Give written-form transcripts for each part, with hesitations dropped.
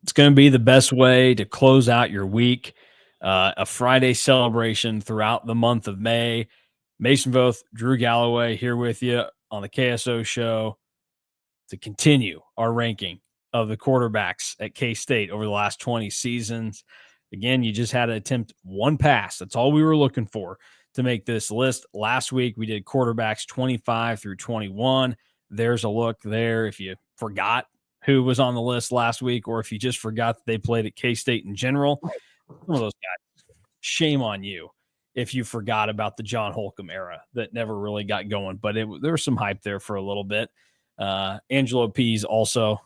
It's going to be the best way to close out your week. A Friday celebration throughout the month of May. Mason Voth, Drew Galloway here with you on the KSO show to continue our ranking of the quarterbacks at K-State over the last 20 seasons. Again, you just had to attempt one pass. That's all we were looking for to make this list. Last week, we did quarterbacks 25 through 21. There's a look there if you forgot who was on the list last week, or if you just forgot that they played at K-State in general. Some of those guys, shame on you if you forgot about the John Holcomb era that never really got going, but there was some hype there for a little bit. Angelo Pease also,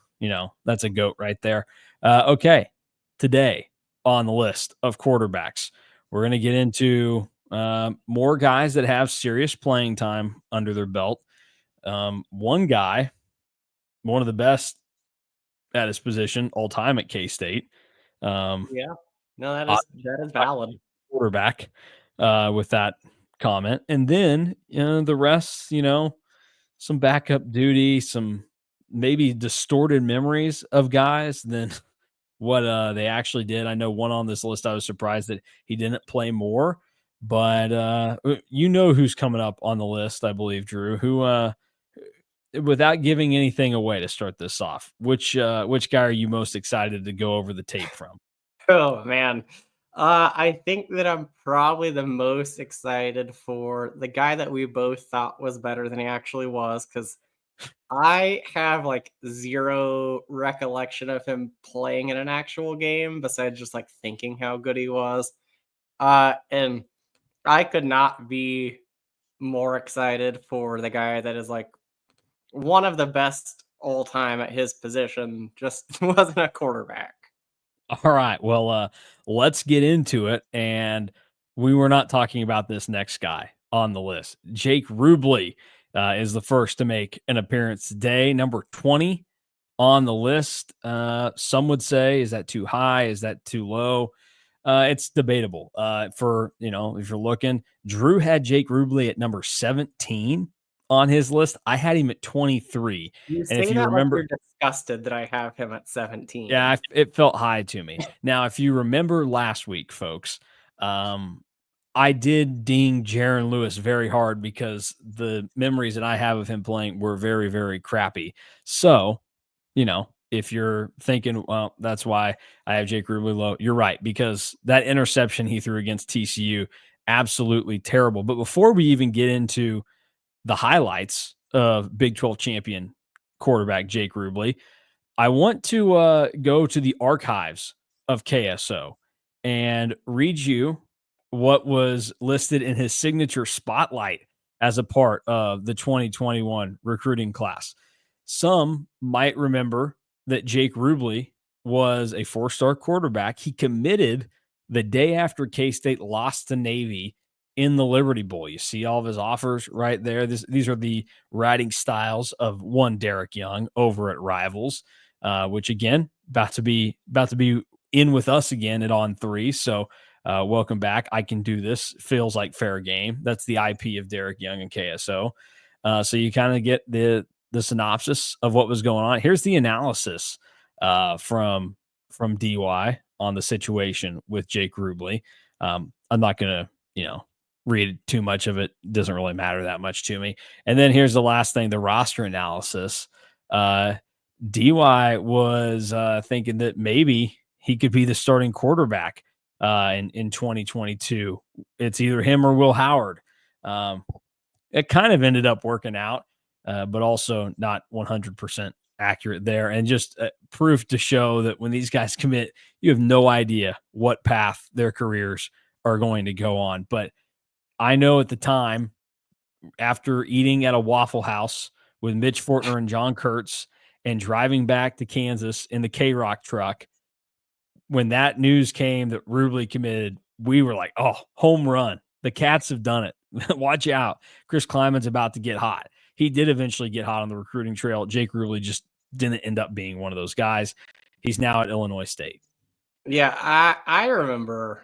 that's a GOAT right there. Okay, today on the list of quarterbacks, we're going to get into more guys that have serious playing time under their belt. One guy, one of the best at his position all time at K-State. Yeah, no, that is valid. Quarterback with that comment. And then, the rest, some backup duty, some maybe distorted memories of guys than what they actually did. I know one on this list, I was surprised that he didn't play more, but who's coming up on the list, I believe, Drew, who without giving anything away to start this off, which guy are you most excited to go over the tape from? Oh man. I think that I'm probably the most excited for the guy that we both thought was better than he actually was, because I have like zero recollection of him playing in an actual game besides just like thinking how good he was. And I could not be more excited for the guy that is like one of the best all time at his position, just wasn't a quarterback. All right. Well, let's get into it. And we were not talking about this next guy on the list. Jake Rubley is the first to make an appearance today, number 20 on the list. Some would say, is that too high? Is that too low? It's debatable. If you're looking, Drew had Jake Rubley at number 17 on his list. I had him at 23. You And if say you that like remember, you're disgusted that I have him at 17. yeah, it felt high to me. Now, if you remember last week, folks, I did ding Jaron Lewis very hard because the memories that I have of him playing were very, very crappy. So, if you're thinking, well, that's why I have Jake Rubley low, you're right, because that interception he threw against TCU, absolutely terrible. But before we even get into the highlights of Big 12 champion quarterback Jake Rubley, I want to go to the archives of KSO and read you what was listed in his signature spotlight as a part of the 2021 recruiting class. Some might remember that Jake Rubley was a four-star quarterback. He committed the day after K-State lost to Navy in the Liberty Bowl. You see all of his offers right there. These are the writing styles of one Derek Young over at Rivals, which again about to be in with us again at On Three. So welcome back. I can do this. Feels like fair game. That's the IP of Derek Young and KSO. So you kind of get the synopsis of what was going on. Here's the analysis from DY on the situation with Jake Rubley. I'm not gonna read too much of it. Doesn't really matter that much to me. And then here's the last thing: the roster analysis. DY was thinking that maybe he could be the starting quarterback in 2022. It's either him or Will Howard. It kind of ended up working out, but also not 100% accurate there. And just proof to show that when these guys commit, you have no idea what path their careers are going to go on. But I know at the time, after eating at a Waffle House with Mitch Fortner and John Kurtz and driving back to Kansas in the K-Rock truck, when that news came that Rubley committed, we were like, oh, home run. The Cats have done it. Watch out. Chris Kleiman's about to get hot. He did eventually get hot on the recruiting trail. Jake Rubley just didn't end up being one of those guys. He's now at Illinois State. Yeah, I remember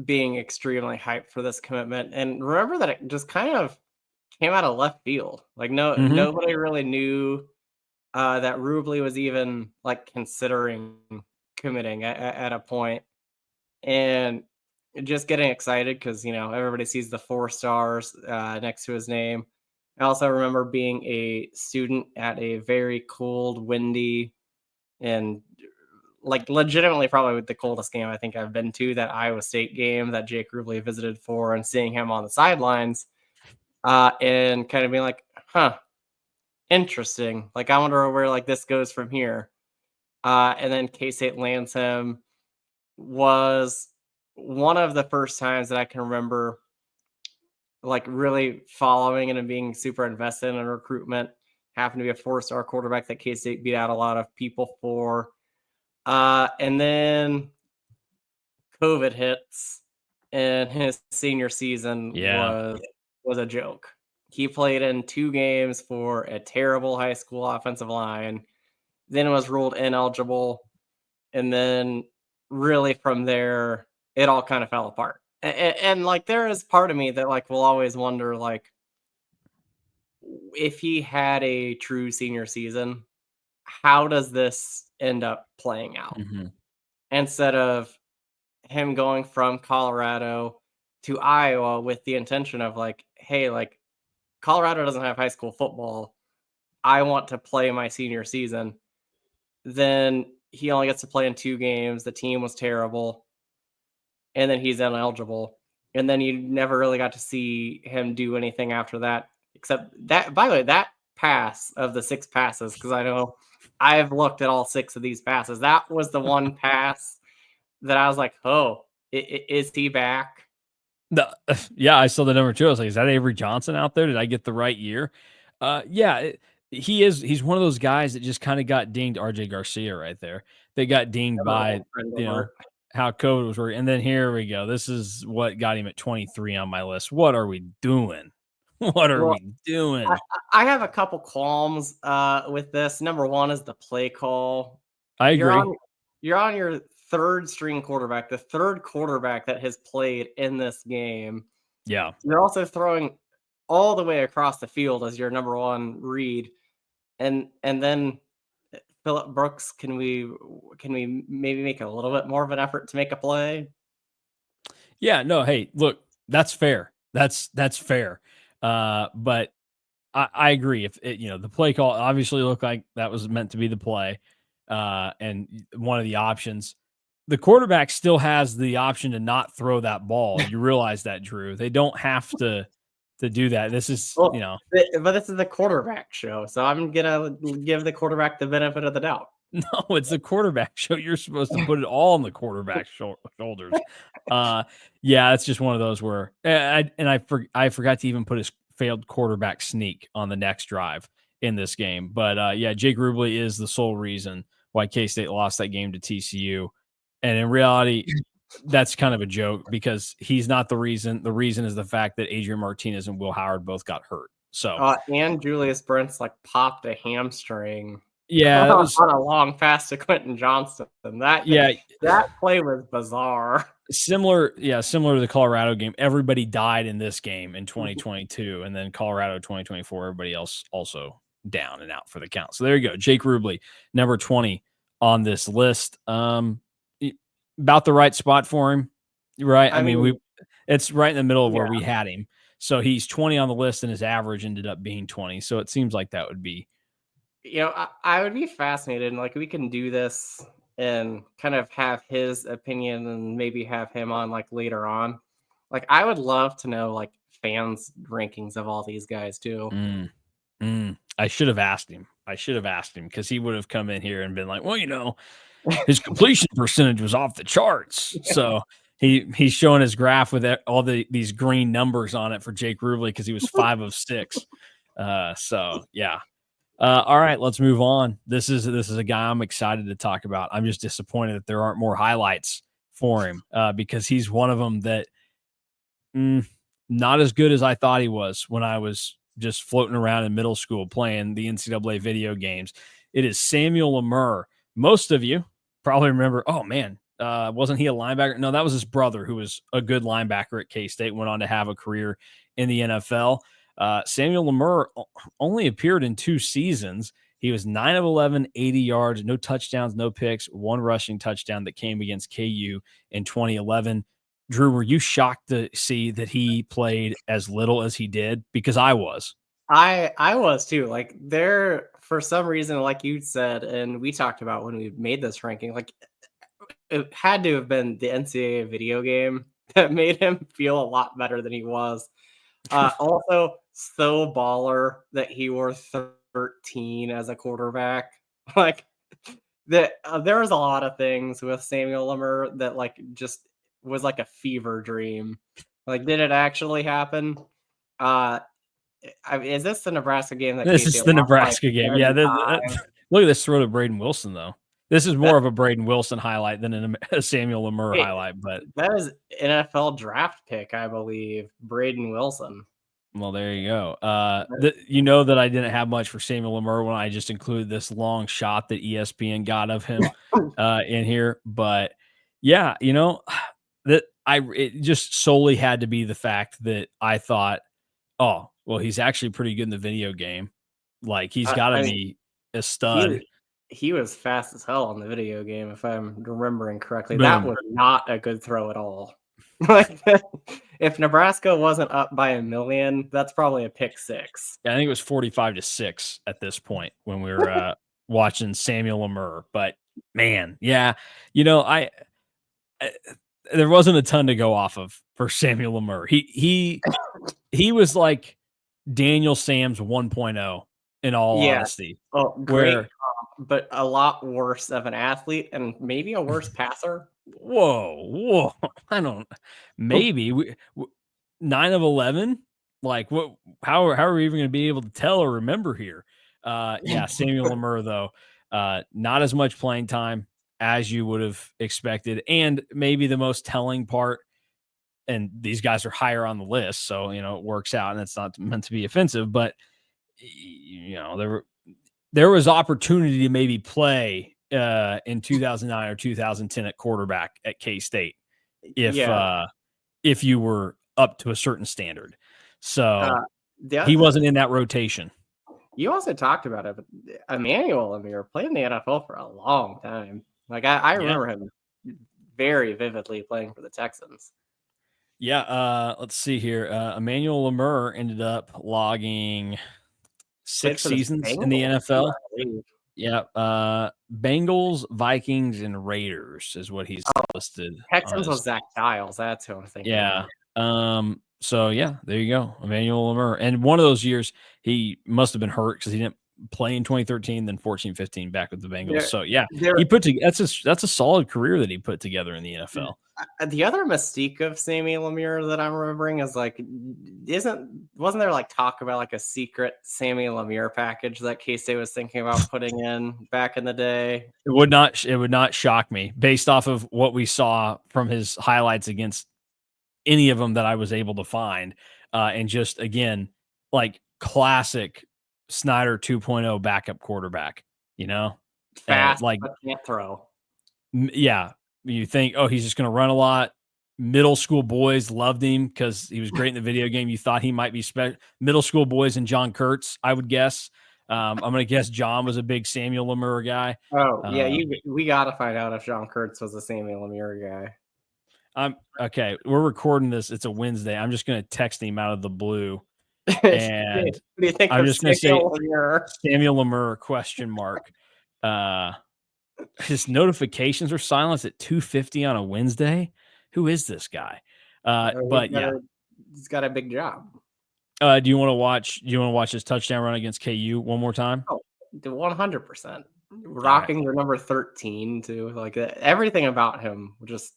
being extremely hyped for this commitment, and remember that it just kind of came out of left field. Like nobody really knew that Rubley was even like considering committing at a point, and just getting excited because everybody sees the 4 stars next to his name. I also remember being a student at a very cold, windy, and like legitimately probably the coldest game I think I've been to, that Iowa State game that Jake Rubley visited for, and seeing him on the sidelines, and kind of being like, huh, interesting. Like, I wonder where like this goes from here. And then K-State lands him was one of the first times that I can remember like really following and being super invested in a recruitment. Happened to be a 4-star quarterback that K-State beat out a lot of people for. And then COVID hits, and his senior season Yeah. was a joke. He played in 2 games for a terrible high school offensive line, then was ruled ineligible, and then really from there, it all kind of fell apart. And like, there is part of me that like will always wonder, like, if he had a true senior season, how does this end up playing out? Mhm. Instead of him going from Colorado to Iowa with the intention of like, hey, like, Colorado doesn't have high school football. I want to play my senior season. Then he only gets to play in 2 games. The team was terrible. And then he's ineligible. And then you never really got to see him do anything after that, except that, by the way, that pass of the 6 passes, because I know I've looked at all 6 of these passes. That was the one pass that I was like, oh, is he back? The yeah, I saw the number 2. I was like, "Is that Avery Johnson out there? Did I get the right year?" Yeah, he's one of those guys that just kinda got dinged. RJ Garcia right there. They got dinged by, Friend you know, alert. how COVID was working, and then here we go. This is what got him at 23 on my list. What are we doing? What are Well, we I doing? I have a couple qualms with this. Number one is the play call. I You're agree. on you're on your third string quarterback, the third quarterback that has played in this game. Yeah. You're also throwing all the way across the field as your number one read, and then Phillip Brooks. Can we maybe make a little bit more of an effort to make a play? Yeah, no, hey, look, that's fair. That's fair. But I agree. If it, the play call obviously looked like that was meant to be the play, and one of the options, the quarterback still has the option to not throw that ball. You realize that, Drew. They don't have to do that. This is, Well, but this is a quarterback show, so I'm gonna give the quarterback the benefit of the doubt. no, it's the quarterback show. You're supposed to put it all on the quarterback's shoulders. Uh, yeah, it's just one of those where I forgot to even put his failed quarterback sneak on the next drive in this game. But yeah, Jake Rubley is the sole reason why K-State lost that game to TCU. And in reality, that's kind of a joke because he's not the reason. The reason is the fact that Adrian Martinez and Will Howard both got hurt. So And Julius Brents like popped a hamstring yeah, that was on a long pass to Quentin Johnston. yeah. That play was bizarre. Similar to the Colorado game. Everybody died in this game in 2022, and then Colorado 2024, everybody else also down and out for the count. So there you go. Jake Rubley, number 20 on this list. About the right spot for him, right? I I mean, mean, it's right in the middle of where yeah, we had him. So he's 20 on the list, and his average ended up being 20. So it seems like that would be I would be fascinated, and like we can do this and kind of have his opinion and maybe have him on like later on. Like, I would love to know like fans rankings of all these guys too. I should have asked him. I should have asked him because he would have come in here and been like, well, his completion percentage was off the charts. So he's showing his graph with all these green numbers on it for Jake Rubley because he was 5 of 6. So yeah. All right, let's move on. This is a guy I'm excited to talk about. I'm just disappointed that there aren't more highlights for him because he's one of them that not as good as I thought he was when I was just floating around in middle school playing the NCAA video games. It is Samuel Lamur. Most of you probably remember, oh man, wasn't he a linebacker? No, that was his brother who was a good linebacker at K-State, went on to have a career in the NFL. Samuel Lamur only appeared in 2 seasons. He was 9 of 11, 80 yards, no touchdowns, no picks, one rushing touchdown that came against KU in 2011. Drew, were you shocked to see that he played as little as he did? Because I was. I was too. Like there, for some reason, like you said, and we talked about when we made this ranking, like it had to have been the NCAA video game that made him feel a lot better than he was. Also, so baller that he wore 13 as a quarterback. Like that, there was a lot of things with Samuel Lamur that like just was like a fever dream. Like, did it actually happen? Uh, is this the Nebraska game that This K-State is the lost by Nebraska game. Yeah. 75? Look at this throw to Braden Wilson, though. This is That more of a Braden Wilson highlight than a Samuel Lamur Wait, highlight. But, that is NFL draft pick, I believe, Braden Wilson. well, there you go. You know that I didn't have much for Samuel Lamur when I just included this long shot that ESPN got of him in here. But yeah, that it just solely had to be the fact that I thought, oh, well, he's actually pretty good in the video game. Like he's got to I mean, be a he stud. he was fast as hell on the video game, if I'm remembering correctly. That Boom. was not a good throw at all. Like, if Nebraska wasn't up by 1,000,000, that's probably a pick six. I think it was 45-6 at this point when we were watching Samuel Lamur. But man, yeah, I there wasn't a ton to go off of for Samuel Lamur. He was like Daniel Sams 1.0 in all Yeah. honesty, Oh, great where but a lot worse of an athlete and maybe a worse passer. whoa, I don't maybe 9 of 11. Like what? How are we even going to be able to tell or remember here? Yeah, Samuel Lamur though, not as much playing time as you would have expected, and maybe the most telling part. And these guys are higher on the list, so it works out, and it's not meant to be offensive, but there was opportunity to maybe play in 2009 or 2010 at quarterback at K-State if Yeah. if you were up to a certain standard. Uh, So the he oth wasn't in that rotation. You also talked about it, but Emmanuel Amir played in the NFL for a long time. Like, I Yeah. remember him very vividly playing for the Texans. Yeah. Let's see here. Emmanuel Lamur ended up logging Played 6 for the seasons in the Bengals too, NFL. I believe. Yeah. Bengals, Vikings, and Raiders is what he's listed on Texans his. was Zach Giles, that's who I'm thinking of. Yeah. So yeah, there you go. Emmanuel Lamur. And one of those years he must have been hurt because he didn't play in 2013, then 14-15 back with the Bengals. There So yeah, there he put together that's a solid career that he put together in the NFL. The other mystique of Sammy Lemire that I'm remembering is like, wasn't there like talk about like a secret Sammy Lemire package that K-State was thinking about putting in back in the day? It would not shock me based off of what we saw from his highlights against any of them that I was able to find. And just again, like classic Snyder 2.0 backup quarterback, Fast like but can't throw. Yeah, you think, oh, he's just going to run a lot. Middle school boys loved him because he was great in the video game. You thought he might be middle school boys and John Kurtz, I would guess. I'm going to guess John was a big Samuel Lamur guy. Oh yeah, we got to find out if John Kurtz was a Sammy Lemire guy. Okay. We're recording this. It's a Wednesday. I'm just going to text him out of the blue, and What do you think I'm of just going to say Lemire? Samuel Lamur ? His notifications are silenced at 2:50 on a Wednesday. Who is this guy? But yeah, He's got a big job. do you want to watch? Do you want to watch his touchdown run against KU one more time? Oh, 100%. Rocking the number 13 too. Like everything about him just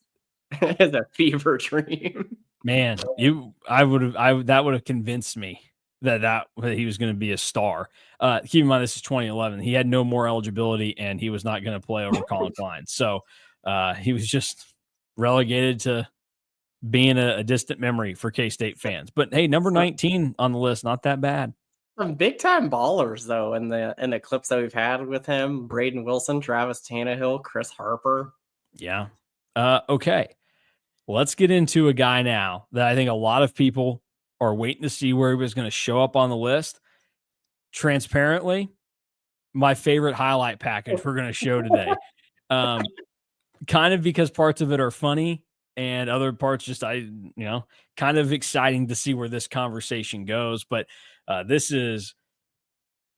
is a fever dream. Man, that would have convinced me that he was going to be a star. Keep in mind, this is 2011. He had no more eligibility, and he was not going to play over Colin Klein. So he was just relegated to being a distant memory for K-State fans. But hey, number 19 on the list, not that bad. Some big time ballers though in the clips that we've had with him: Braden Wilson, Travis Tannehill, Chris Harper. Yeah. Okay. Let's get into a guy now that I think a lot of people are waiting to see where he was going to show up on the list. Transparently, my favorite highlight package we're going to show today. Kind of because parts of it are funny and other parts just kind of exciting to see where this conversation goes. But this is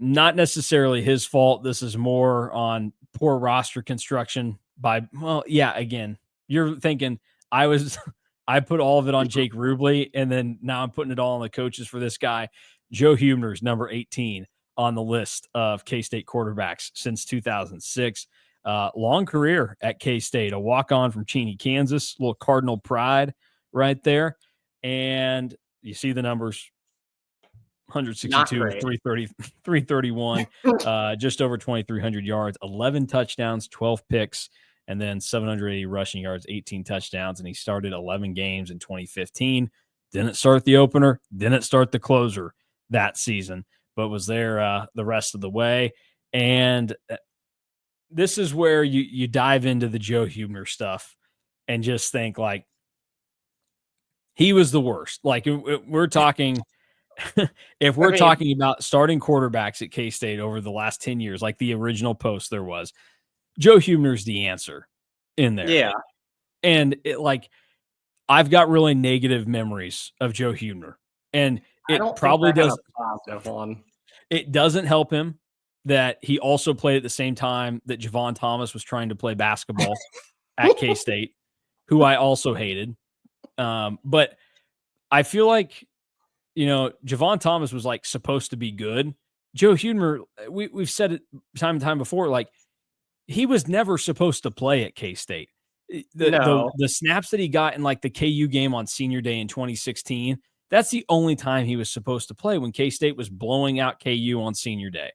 not necessarily his fault. This is more on poor roster construction again, you're thinking I was I put all of it on Jake Rubley, and then now I'm putting it all on the coaches for this guy. Joe Hubener's number 18 on the list of K-State quarterbacks since 2006. Long career at K-State, a walk-on from Cheney, Kansas, little Cardinal pride right there. And you see the numbers, 162, 330, 331, just over 2,300 yards, 11 touchdowns, 12 picks, and then 780 rushing yards, 18 touchdowns. And he started 11 games in 2015. Didn't start the opener, didn't start the closer that season, but was there the rest of the way. And this is where you dive into the Joe Hubener stuff and just think, like, he was the worst. Like, we're talking – if we're talking about starting quarterbacks at K-State over the last 10 years, like the original post there was, Joe Hubener's the answer in there. Yeah. And I've got really negative memories of Joe Hubener. And it probably does. It doesn't help him that he also played at the same time that Javon Thomas was trying to play basketball at K-State, who I also hated. But I feel like, Javon Thomas was supposed to be good. Joe Hubener, we've said it time and time before, he was never supposed to play at K-State. The snaps that he got in the KU game on senior day in 2016, that's the only time he was supposed to play, when K-State was blowing out KU on senior day.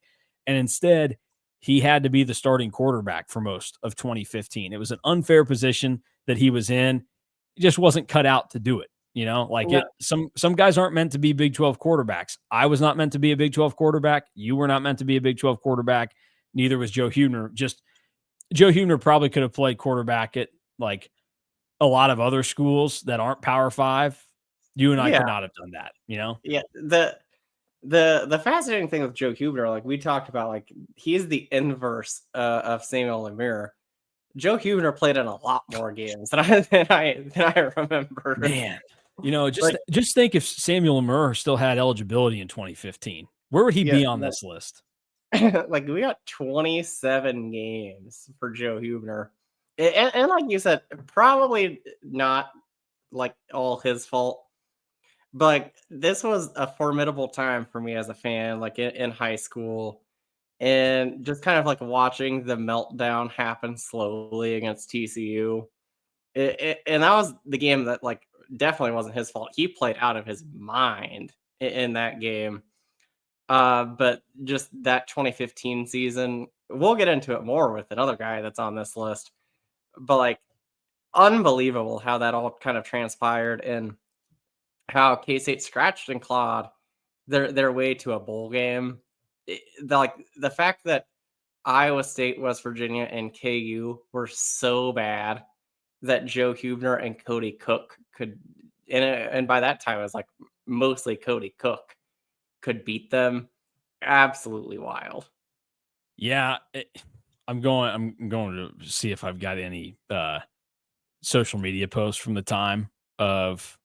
And instead, he had to be the starting quarterback for most of 2015. It was an unfair position that he was in. He just wasn't cut out to do it. Some guys aren't meant to be Big 12 quarterbacks. I was not meant to be a Big 12 quarterback. You were not meant to be a Big 12 quarterback. Neither was Joe Hubener. Just Joe Hubener probably could have played quarterback at a lot of other schools that aren't Power 5. You and I could not have done that, Yeah. The fascinating thing with Joe Hubener, we talked about, he's the inverse of Samuel Lamur. Joe Hubener played in a lot more games than I remember. Man, just think if Samuel Lamur still had eligibility in 2015, where would he be on this list? We got 27 games for Joe Hubener, and like you said, probably not all his fault, but this was a formidable time for me as a fan, in high school. And just kind of watching the meltdown happen slowly against TCU. And that was the game that definitely wasn't his fault. He played out of his mind in that game. But just that 2015 season, we'll get into it more with another guy that's on this list. But unbelievable how that all kind of transpired, and how K-State scratched and clawed their way to a bowl game. The fact that Iowa State, West Virginia, and KU were so bad that Joe Hubener and Cody Cook could, and by that time it was mostly Cody Cook, could beat them. Absolutely wild. Yeah, I'm going to see if I've got any social media posts from the time of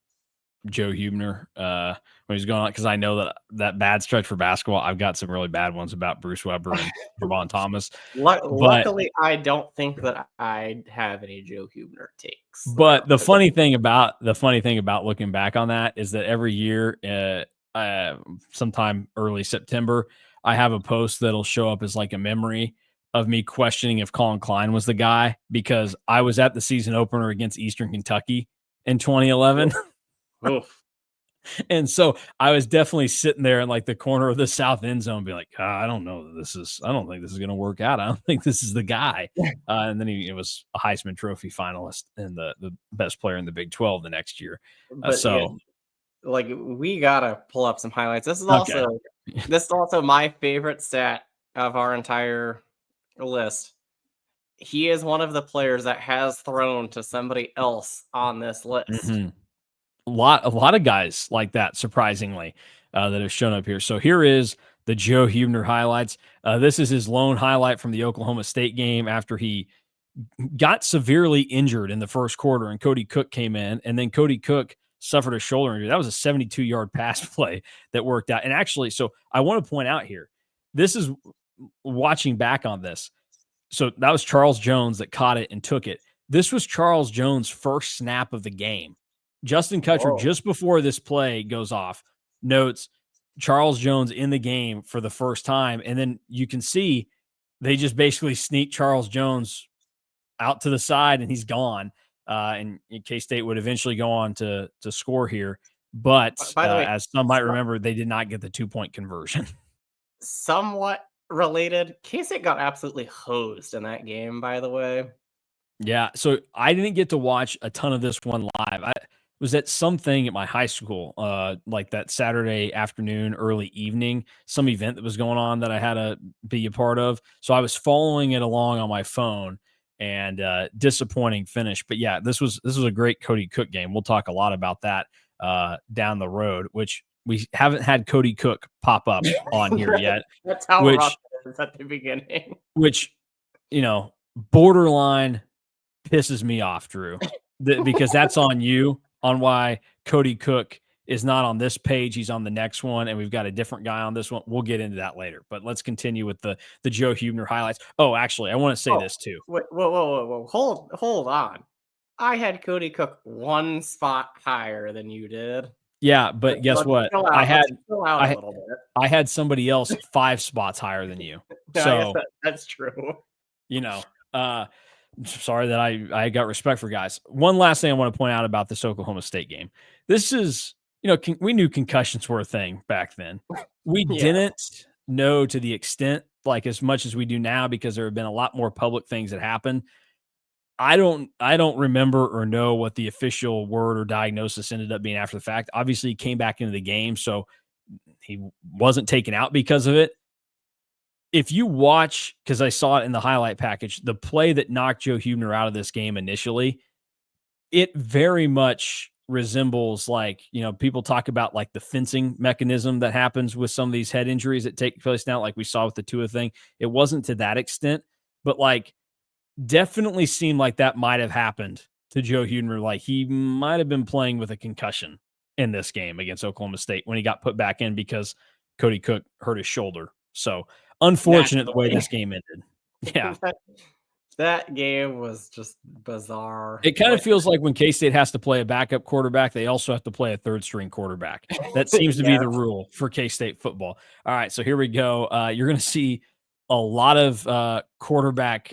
Joe Hubener when he's going on, because I know that bad stretch for basketball, I've got some really bad ones about Bruce Weber and Javon Thomas. Luckily, I don't think that I have any Joe Hubener takes. But the funny thing about looking back on that is that every year, sometime early September, I have a post that'll show up as a memory of me questioning if Colin Klein was the guy, because I was at the season opener against Eastern Kentucky in 2011. Oof. And so I was definitely sitting there in the corner of the south end zone, be like, I don't know. I don't think this is going to work out. I don't think this is the guy. And then he was a Heisman Trophy finalist and the best player in the Big 12 the next year. We got to pull up some highlights. This is also my favorite stat of our entire list. He is one of the players that has thrown to somebody else on this list. Mm-hmm. A lot of guys like that, surprisingly, that have shown up here. So here is the Joe Hubener highlights. This is his lone highlight from the Oklahoma State game after he got severely injured in the first quarter and Cody Cook came in, and then Cody Cook suffered a shoulder injury. That was a 72-yard pass play that worked out. And actually, so I want to point out here, this is watching back on this. So that was Charles Jones that caught it and took it. This was Charles Jones' first snap of the game. Justin Kutcher, just before this play goes off, notes Charles Jones in the game for the first time. And then you can see they just basically sneak Charles Jones out to the side and he's gone. And K-State would eventually go on to score here. But By the way, as some might remember, they did not get the 2-point conversion. Somewhat related, K-State got absolutely hosed in that game, by the way. Yeah, so I didn't get to watch a ton of this one live. I was at something at my high school, like that Saturday afternoon, early evening, some event that was going on that I had to be a part of. So I was following it along on my phone, and disappointing finish. But yeah, this was a great Cody Cook game. We'll talk a lot about that down the road, which we haven't had Cody Cook pop up on here yet. That's how rough it is at the beginning. Which, borderline pisses me off, Drew, because that's on you on why Cody Cook is not on this page. He's on the next one, and we've got a different guy on this one. We'll get into that later, but let's continue with the Joe Hubener highlights. Oh, actually, I want to say this too. Whoa. Hold on. I had Cody Cook one spot higher than you did. Yeah, but guess what? I had somebody else 5 spots higher than you. So that's true. Sorry that I got respect for guys. One last thing I want to point out about this Oklahoma State game. This is, we knew concussions were a thing back then. We didn't know to the extent, like as much as we do now, because there have been a lot more public things that happen. I don't remember or know what the official word or diagnosis ended up being after the fact. Obviously, he came back into the game, so he wasn't taken out because of it. If you watch, because I saw it in the highlight package, the play that knocked Joe Hubener out of this game initially, it very much resembles people talk about like the fencing mechanism that happens with some of these head injuries that take place now, like we saw with the Tua thing. It wasn't to that extent, but definitely seemed like that might have happened to Joe Hubener. Like he might have been playing with a concussion in this game against Oklahoma State when he got put back in because Cody Cook hurt his shoulder. So unfortunate the way this game ended. Yeah. That game was just bizarre. It kind of feels like when K-State has to play a backup quarterback, they also have to play a third-string quarterback. That seems to be the rule for K-State football. All right, so here we go. You're going to see a lot of quarterback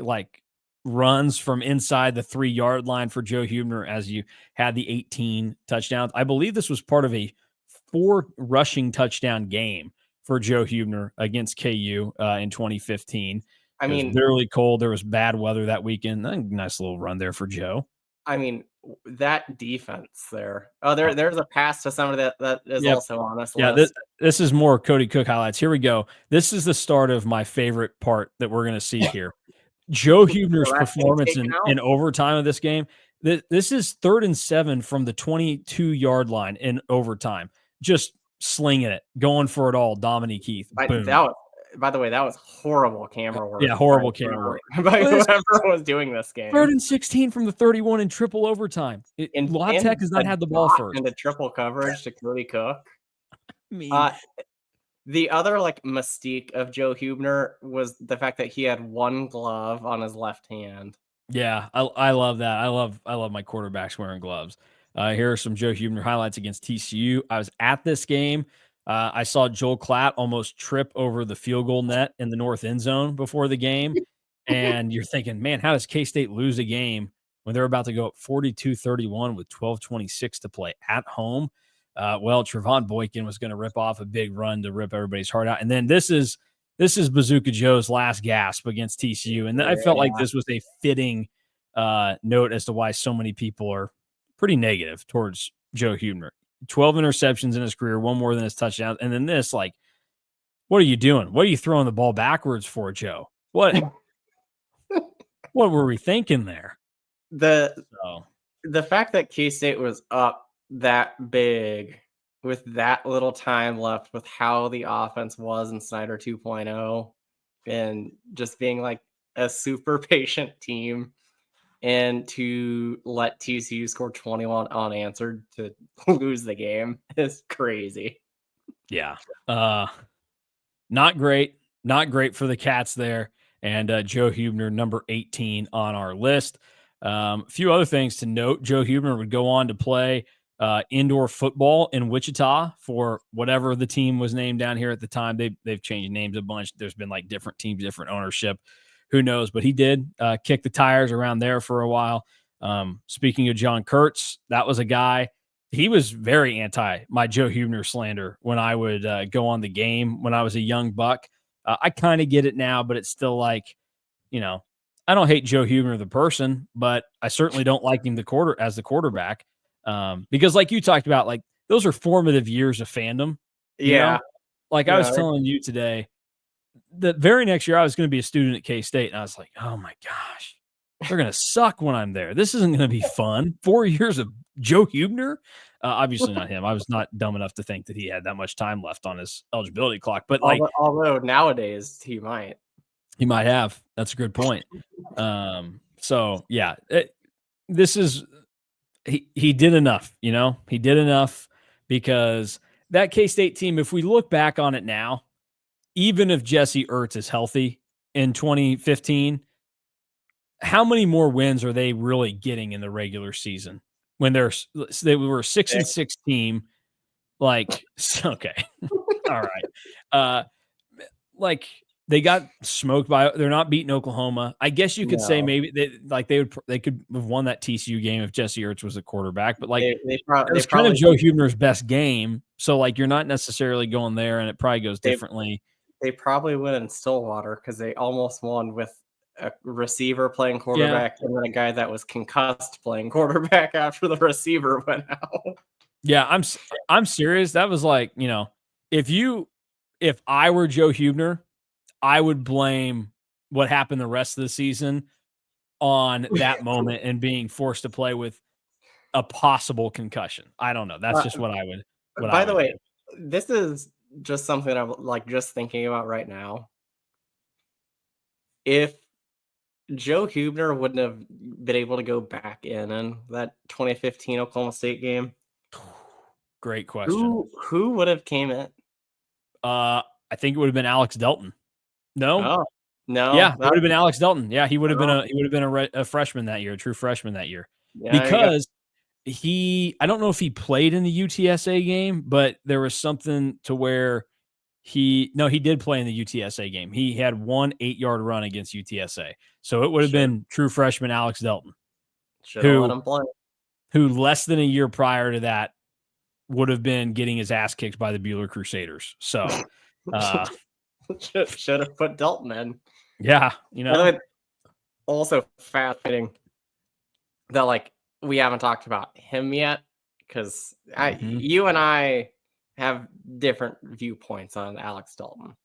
runs from inside the 3-yard line for Joe Hubener as you had the 18 touchdowns. I believe this was part of a 4 rushing touchdown game for Joe Hubener against KU in 2015. It was literally cold. There was bad weather that weekend. Nice little run there for Joe. That defense there. Oh, there's a pass to somebody that is also on this list. Yeah, this is more Cody Cook highlights. Here we go. This is the start of my favorite part that we're going to see here. Joe Hubener's performance in overtime of this game. This is 3rd and 7 from the 22-yard line in overtime. Just slinging it, going for it all. Dominique Keith. Boom. By the way, that was horrible camera work. Yeah, horrible camera work. By whoever was doing this game. 3rd and 16 from the 31 in triple overtime. La Tech has not had the ball first. And the triple coverage to Cody Cook. The other mystique of Joe Hubener was the fact that he had one glove on his left hand. Yeah, I love that. I love my quarterbacks wearing gloves. Here are some Joe Hubener highlights against TCU. I was at this game. I saw Joel Klatt almost trip over the field goal net in the north end zone before the game. And you're thinking, man, how does K-State lose a game when they're about to go up 42-31 with 12:26 to play at home? Trevon Boykin was going to rip off a big run to rip everybody's heart out. And then this is Bazooka Joe's last gasp against TCU. And I felt like this was a fitting note as to why so many people are pretty negative towards Joe Hubener. 12 interceptions in his career, one more than his touchdowns. And then this, what are you doing? What are you throwing the ball backwards for, Joe? What were we thinking there? The fact that K-State was up that big with that little time left, with how the offense was in Snyder 2.0, and just being like a super patient team, and to let TCU score 21 unanswered to lose the game is crazy. Yeah. Not great. Not great for the Cats there. And Joe Hubener, number 18 on our list. A few other things to note. Joe Hubener would go on to play indoor football in Wichita for whatever the team was named down here at the time. They've changed names a bunch. There's been like different teams, different ownership. Who knows? But he did kick the tires around there for a while. Speaking of John Kurtz, that was a guy. He was very anti my Joe Hubener slander when I would go on the game when I was a young buck. I kind of get it now, but it's still like, you know, I don't hate Joe Hubener the person, but I certainly don't like him as the quarterback. Because like you talked about, like those are formative years of fandom, you know? Yeah. Like I was No, telling you today, the very next year I was going to be a student at K-State, and I was like, oh my gosh, they're going to suck when I'm there. This isn't going to be fun. 4 years of Joe Hubener. Obviously not him. I was not dumb enough to think that he had that much time left on his eligibility clock, but like although nowadays he might. he might have. That's a good point. So yeah, this is he did enough. You know, he did enough because that K-State team. If we look back on it now, even if Jesse Ertz is healthy in 2015, how many more wins are they really getting in the regular season when they were a 6-6 team? Like, okay, all right, like they got smoked they're not beating Oklahoma. I guess you could say No. maybe they could have won that TCU game if Jesse Ertz was the quarterback, but like They it was kind of probably Joe Huebner's best game, so like you're not necessarily going there, and it probably goes they differently. they probably win in Stillwater because they almost won with a receiver playing Yeah, quarterback and then a guy that was concussed playing quarterback after the receiver went out. yeah, I'm serious. That was like, you know, if I were Joe Huebner, I would blame what happened the rest of the season on that moment and being forced to play with a possible concussion. I don't know. That's Uh, just what I by the would do. way, this is just something I'm like just thinking about right now. If Joe Huebner wouldn't have been able to go back in that 2015 Oklahoma State game, Great question. who would have came in? I think it would have been Alex Delton. No? Oh, Yeah, no, it would have been Alex Delton. Yeah, he would have been no, a freshman that year, a true freshman that year. yeah, you got Because I don't know if he played in the UTSA game, but there was something to where he did play in the UTSA game. He had 1 8-yard run against UTSA. So it would have should been true freshman Alex Delton, should have let who him play. less than a year prior to that would have been getting his ass kicked by the Bueller Crusaders. So uh Should have put Dalton in. yeah, By the way, also fascinating that like we haven't talked about him yet because you and I have different viewpoints on Alex Dalton.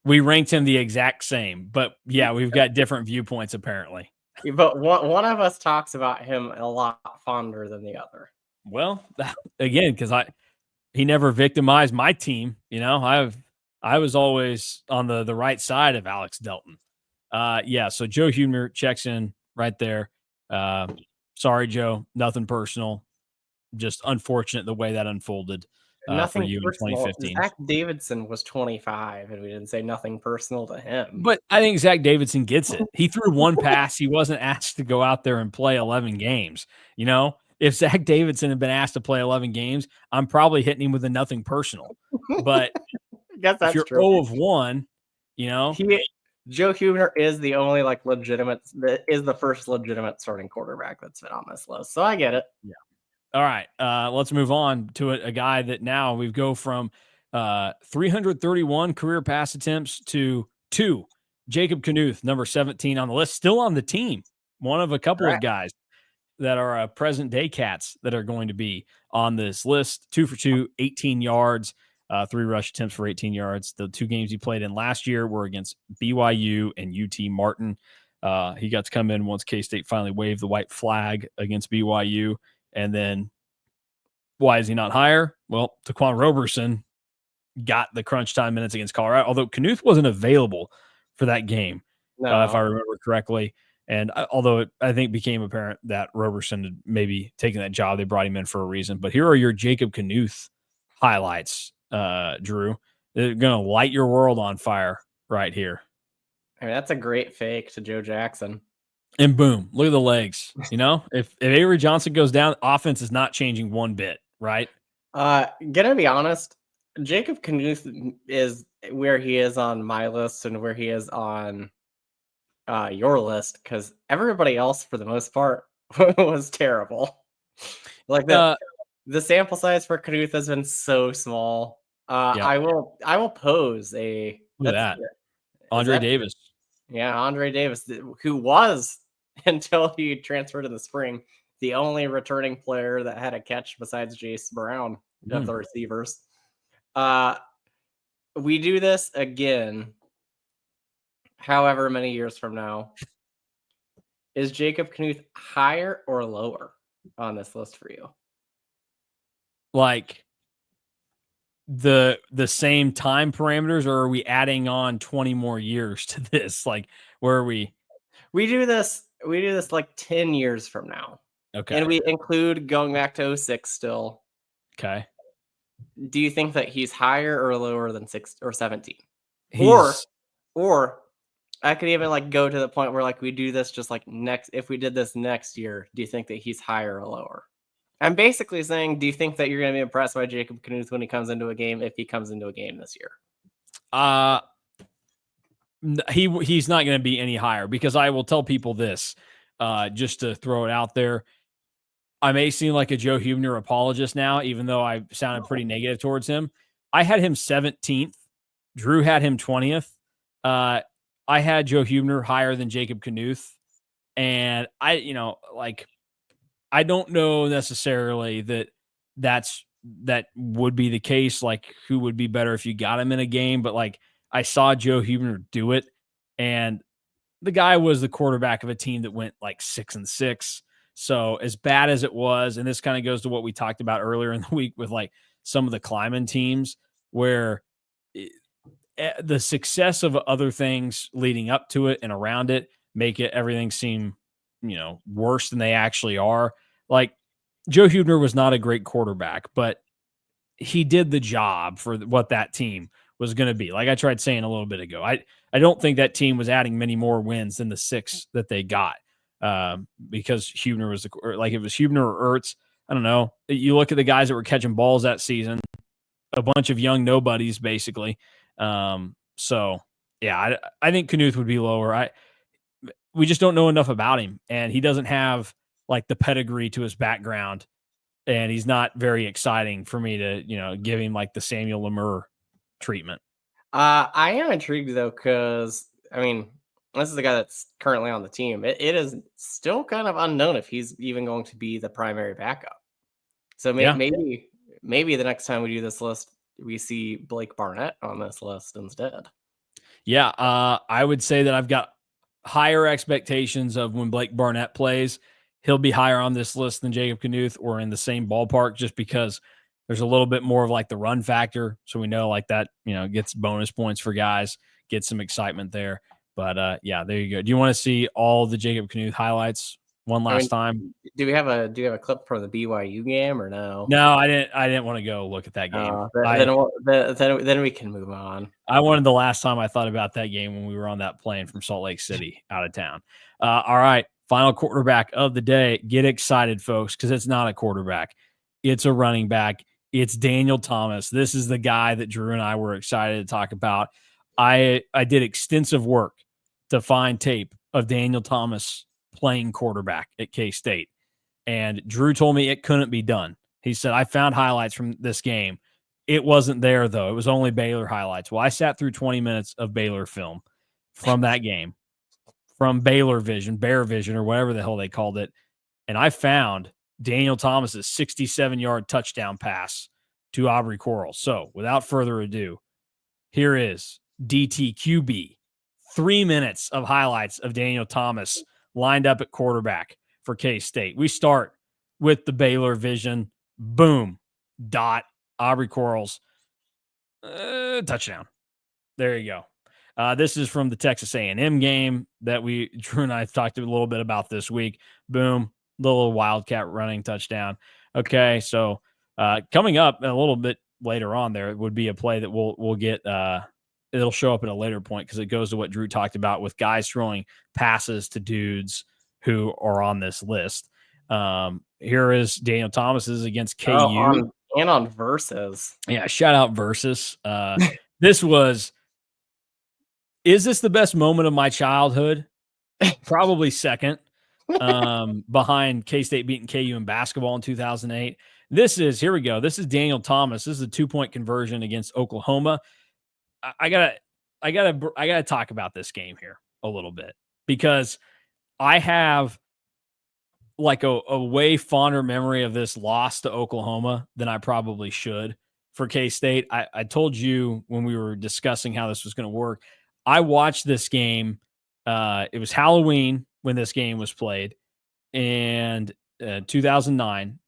we ranked him the exact same, but yeah, we've got different viewpoints apparently. But one of us talks about him a lot fonder than the other. Well, again, because he never victimized my team. You know, I was always on the right side of Alex Delton. Yeah, so Joe Huebner checks in right there. Sorry, Joe, nothing personal. Just unfortunate the way that unfolded for Nothing you in personal. 2015. Zach Davidson was 25, and we didn't say nothing personal to him. But I think Zach Davidson gets it. He threw one pass. He wasn't asked to go out there and play 11 games. You know, if Zach Davidson had been asked to play 11 games, I'm probably hitting him with a nothing personal. But I guess if that's you're true. 0 of 1, you know, Joe Hubener is the only like legitimate that is the first legitimate starting quarterback that's been on this list. So I get it. yeah. All right, let's move on to a guy that now we go from 331 career pass attempts to 2. Jacob Knuth, number 17 on the list, still on the team. One of a couple of Correct. guys that are present day Cats that are going to be on this list. 2 for 2, 18 yards, 3 rush attempts for 18 yards. The 2 games he played in last year were against BYU and UT Martin. He got to come in once K-State finally waved the white flag against BYU. And then Why is he not higher? Well, Taquan Roberson got the crunch time minutes against Colorado, although Knuth wasn't available for that game, if I No. remember correctly. And although I think became apparent that Roberson had maybe taken that job, they brought him in for a reason. But here are your Jacob Knuth highlights, Drew. They're going to light your world on fire right here. I mean, that's a great fake to Joe Jackson. And boom, look at the legs. If Avery Johnson goes down, offense is not changing one bit, right? Gonna be honest, Jacob Knuth is where he is on my list and where he is on your list, because everybody else, for the most part, was terrible. Like the sample size for Knuth has been so small. Yep. I will pose a Look at that. Andre Davis. Yeah, Andre Davis, who was until he transferred in the spring, the only returning player that had a catch besides Jace Brown of the receivers. We do this again, however many years from now. Is Jacob Knuth higher or lower on this list for you? Like the same time parameters, or are we adding on 20 more years to this? Like, where are we? We do this like 10 years from now. Okay. And we include going back to 06 still. Okay. Do you think that he's higher or lower than 6 or 17? Or I could even like go to the point where like we do this just like if we did this next year, do you think that he's higher or lower? I'm basically saying, do you think that you're going to be impressed by Jacob Knuth when he comes into a game, if he comes into a game this year? He's not going to be any higher, because I will tell people this, just to throw it out there. I may seem like a Joe Hubener apologist now, even though I sounded pretty negative towards him. I had him 17th. Drew had him 20th. I had Joe Hubener higher than Jacob Knuth. And I don't know necessarily that would be the case. Like, who would be better if you got him in a game? But like, I saw Joe Hubener do it, and the guy was the quarterback of a team that went like 6-6. So as bad as it was, and this kind of goes to what we talked about earlier in the week with like some of the climbing teams, where the success of other things leading up to it and around it make everything seem, worse than they actually are. Like, Joe Hubener was not a great quarterback, but he did the job for what that team was going to be. Like I tried saying a little bit ago, I don't think that team was adding many more wins than the 6 that they got, because Hubener was like, it was Hubener or Ertz. I don't know. You look at the guys that were catching balls that season, a bunch of young nobodies, basically. So yeah, I think Knuth would be lower. We just don't know enough about him, and he doesn't have like the pedigree to his background, and he's not very exciting for me to, give him like the Samuel Lamur treatment. I am intrigued though, because I mean, this is the guy that's currently on the team. It is still kind of unknown if he's even going to be the primary backup. So maybe the next time we do this list, we see Blake Barnett on this list instead. Yeah, I would say that I've got higher expectations of when Blake Barnett plays. He'll be higher on this list than Jacob Knuth, or in the same ballpark, just because there's a little bit more of like the run factor. So we know like that, gets bonus points for guys, get some excitement there. But yeah, there you go. Do you want to see all the Jacob Knuth highlights one last time? Do you have a clip from the BYU game or no? No, I didn't want to go look at that game. Then we can move on. I wanted the last time I thought about that game when we were on that plane from Salt Lake City out of town. All right, final quarterback of the day. Get excited, folks, because it's not a quarterback. It's a running back. It's Daniel Thomas. This is the guy that Drew and I were excited to talk about. I did extensive work to find tape of Daniel Thomas playing quarterback at K-State. And Drew told me it couldn't be done. He said, I found highlights from this game. It wasn't there, though. It was only Baylor highlights. Well, I sat through 20 minutes of Baylor film from that game, from Baylor Vision, Bear Vision, or whatever the hell they called it. And I found Daniel Thomas's 67-yard touchdown pass to Aubrey Coral. So without further ado, here is DTQB. 3 minutes of highlights of Daniel Thomas lined up at quarterback for K-State. We start with the Baylor Vision. Boom. dot, Aubrey Quarles, touchdown. There you go. This is from the Texas A&M game that Drew and I talked a little bit about this week. Boom, little Wildcat running touchdown. Okay, so coming up a little bit later on, there would be a play that we'll get. It'll show up at a later point because it goes to what Drew talked about with guys throwing passes to dudes who are on this list. Here is Daniel Thomas's against KU. On Versus. Yeah, shout out Versus. This was. Is this the best moment of my childhood? Probably second, behind K-State beating KU in basketball in 2008. Here we go. This is Daniel Thomas. This is a 2-point conversion against Oklahoma. I gotta talk about this game here a little bit because I have like a way fonder memory of this loss to Oklahoma than I probably should for K-State. I told you when we were discussing how this was going to work, I watched this game. It was Halloween when this game was played, and 2009.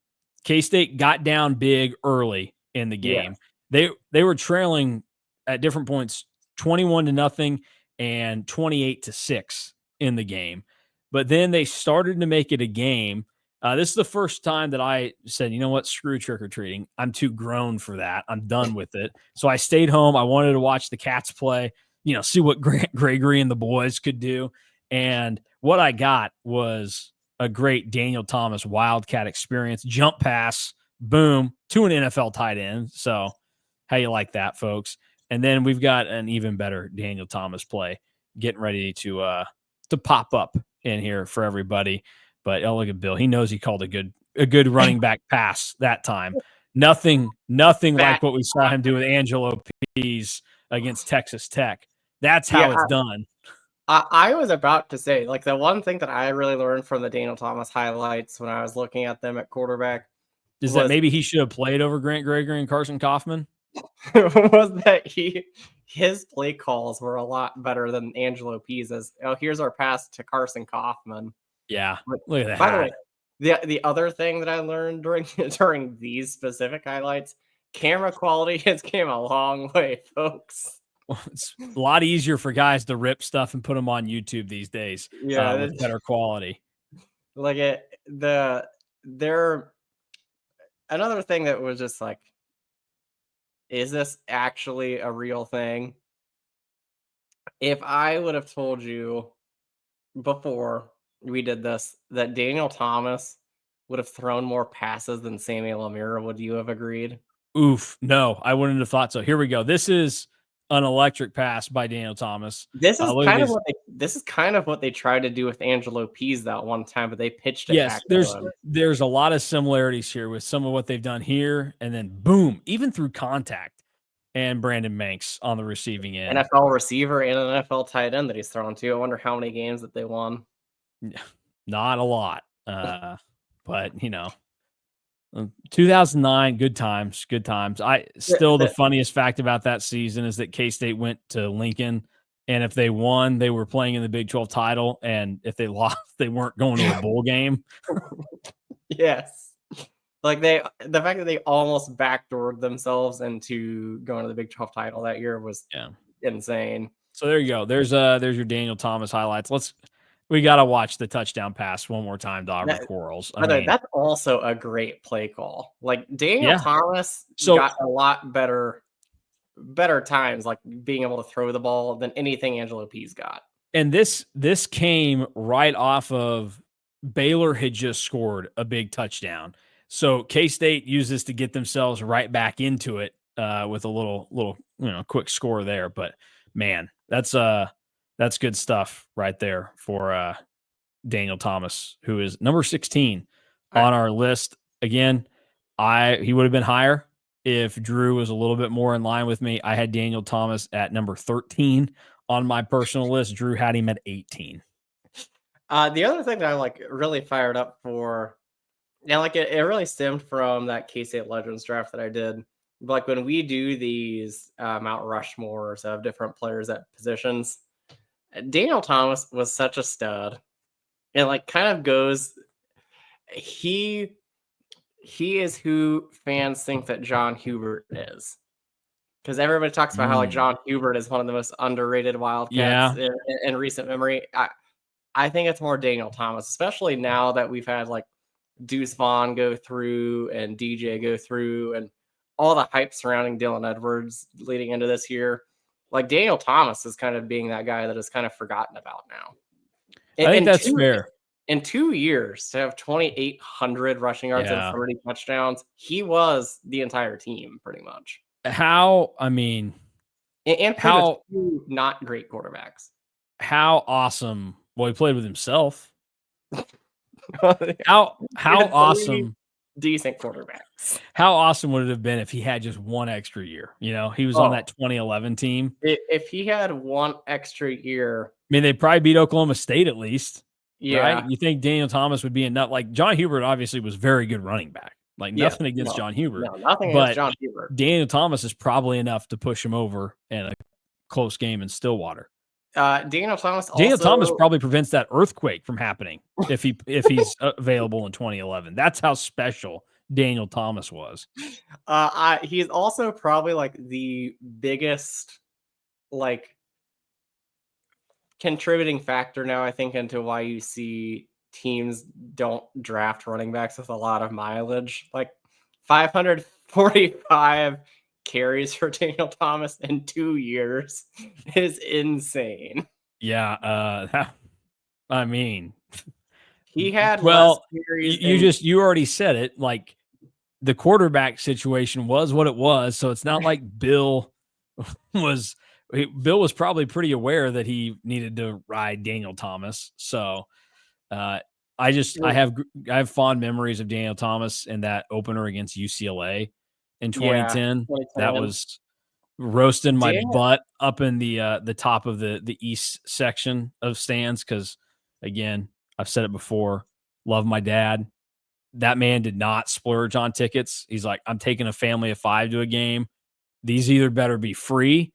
K-State got down big early in the game. Yeah. They were trailing at different points 21-0 and 28-6 in the game. But then they started to make it a game. This is the first time that I said, you know what, screw trick-or-treating. I'm too grown for that. I'm done with it. So I stayed home. I wanted to watch the Cats play, see what Grant Gregory and the boys could do. And what I got was a great Daniel Thomas Wildcat experience. Jump pass, boom, to an NFL tight end. So how you like that, folks? And then we've got an even better Daniel Thomas play getting ready to pop up in here for everybody. But look at Bill. He knows he called a good running back pass that time. Nothing like what we saw him do with Angelo Pease against Texas Tech. That's how it's done. I was about to say, like, the one thing that I really learned from the Daniel Thomas highlights when I was looking at them at quarterback is that maybe he should have played over Grant Gregory and Carson Kaufman. Was that his play calls were a lot better than Angelo Pease's. Oh, here's our pass to Carson Kaufman. Yeah, look at that. By the way, the other thing that I learned during these specific highlights, camera quality has came a long way, folks. Well, it's a lot easier for guys to rip stuff and put them on YouTube these days. Yeah, with better quality. Like another thing that was just like, is this actually a real thing? If I would have told you before we did this that Daniel Thomas would have thrown more passes than Samuel Lamur, would you have agreed? Oof, no, I wouldn't have thought so. Here we go. This is an electric pass by Daniel Thomas. This is kind of what they tried to do with Angelo Pease that one time, but they pitched it. Yes, there's a lot of similarities here with some of what they've done here, and then boom, even through contact. And Brandon Manx on the receiving end. NFL receiver and an NFL tight end that he's thrown to. I wonder how many games that they won. Not a lot. But 2009, good times. The funniest fact about that season is that K-State went to Lincoln, and if they won, they were playing in the Big 12 title, and if they lost, they weren't going to a bowl game. Yes. Like the fact that they almost backdoored themselves into going to the Big 12 title that year was insane. So there you go. There's your Daniel Thomas highlights. We got to watch the touchdown pass one more time to Aubrey Quarles. That's also a great play call. Like Daniel Thomas got a lot better times, like being able to throw the ball than anything Angelo Pease got. And this came right off of Baylor had just scored a big touchdown. So K-State uses to get themselves right back into it with a little quick score there. But man, that's good stuff right there for Daniel Thomas, who is number 16 on our list. Again, he would have been higher if Drew was a little bit more in line with me. I had Daniel Thomas at number 13 on my personal list. Drew had him at 18. The other thing that I'm really fired up for. Yeah, it really stemmed from that K-State Legends draft that I did. Like when we do these Mount Rushmores of different players at positions, Daniel Thomas was such a stud. And kind of goes, he he is who fans think that John Hubert is. Because everybody talks about how like John Hubert is one of the most underrated Wildcats in recent memory. I think it's more Daniel Thomas, especially now that we've had like Deuce Vaughn go through and DJ go through and all the hype surrounding Dylan Edwards leading into this year. Like Daniel Thomas is kind of being that guy that is kind of forgotten about now. I think that's fair. In 2 years to have 2,800 rushing yards and 30 touchdowns, he was the entire team pretty much. And how two not great quarterbacks. How awesome! Well, he played with himself. How awesome! Decent quarterbacks. How awesome would it have been if he had just one extra year? You know, he was on that 2011 team. If he had one extra year, I mean, they'd probably beat Oklahoma State at least. Yeah. Right? You think Daniel Thomas would be enough? Like John Hubert obviously was very good running back. Like nothing against John Hubert. No, nothing against John Hubert. Daniel Thomas is probably enough to push him over in a close game in Stillwater. Daniel Thomas probably prevents that earthquake from happening if he's available in 2011. That's how special Daniel Thomas was. He's also probably like the biggest like contributing factor now, I think, into why you see teams don't draft running backs with a lot of mileage. Like 545 carries for Daniel Thomas in 2 years is insane. Yeah, I mean, he had you already said it. Like the quarterback situation was what it was, so it's not like Bill was probably pretty aware that he needed to ride Daniel Thomas. So I have fond memories of Daniel Thomas in that opener against UCLA in 2010. That was roasting my butt up in the top of the east section of stands because, again, I've said it before, love my dad. That man did not splurge on tickets. He's like, I'm taking a family of 5 to a game. These either better be free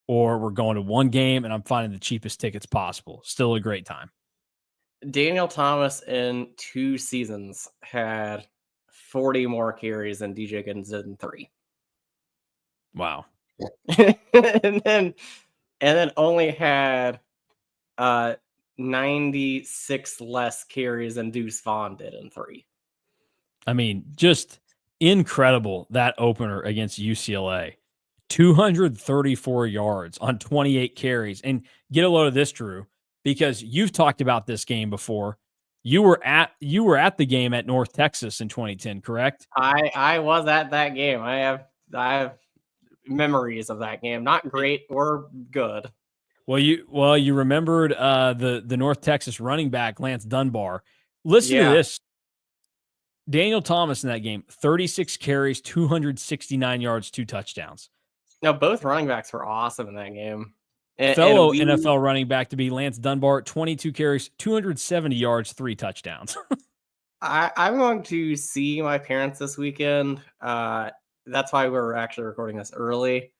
or we're going to one game, and I'm finding the cheapest tickets possible. Still a great time. Daniel Thomas in 2 seasons had 40 more carries than DJ Giddens did in 3. Wow. and then only had 96 less carries than Deuce Vaughn did in 3. I mean, just incredible, that opener against UCLA. 234 yards on 28 carries. And get a load of this, Drew, because you've talked about this game before. You were at the game at North Texas in 2010, correct? I was at that game. I have memories of that game. Not great or good. Well, you remembered the North Texas running back Lance Dunbar. Listen to this. Daniel Thomas in that game, 36 carries, 269 yards, 2 touchdowns. No, both running backs were awesome in that game. Fellow NFL running back to be Lance Dunbar, 22 carries, 270 yards, 3 touchdowns. I'm going to see my parents this weekend. That's why we're actually recording this early.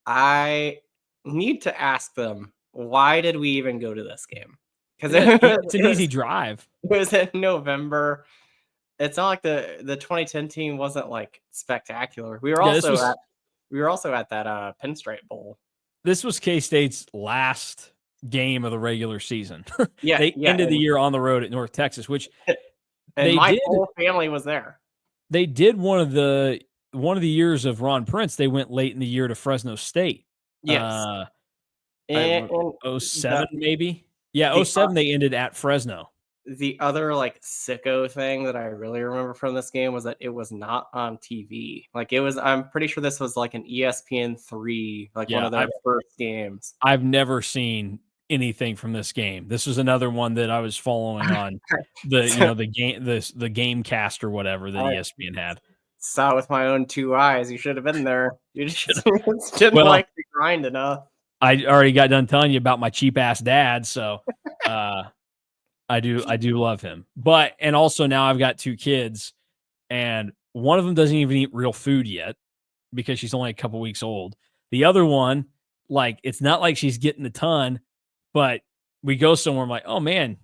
I need to ask them, why did we even go to this game? Because it's an easy drive. It was in November. It's not like the 2010 team wasn't like spectacular. We were also at that Pinstripe Bowl. This was K-State's last game of the regular season. Yeah, they ended the year on the road at North Texas, which my whole family was there. They did one of the years of Ron Prince. They went late in the year to Fresno State. Yes, 07 maybe. Yeah, 07 they ended at Fresno. The other like sicko thing that I really remember from this game was that it was not on TV. Like it was, I'm pretty sure this was like an ESPN3, like one of their first games. I've never seen anything from this game. This was another one that I was following on the game cast or whatever that ESPN had. Saw it with my own 2 eyes. You should have been there. You just didn't like the grind enough. I already got done telling you about my cheap ass dad, so I do love him. But and also now I've got 2 kids, and one of them doesn't even eat real food yet because she's only a couple weeks old. The other one, like, it's not like she's getting a ton, but we go somewhere, I'm like, oh man,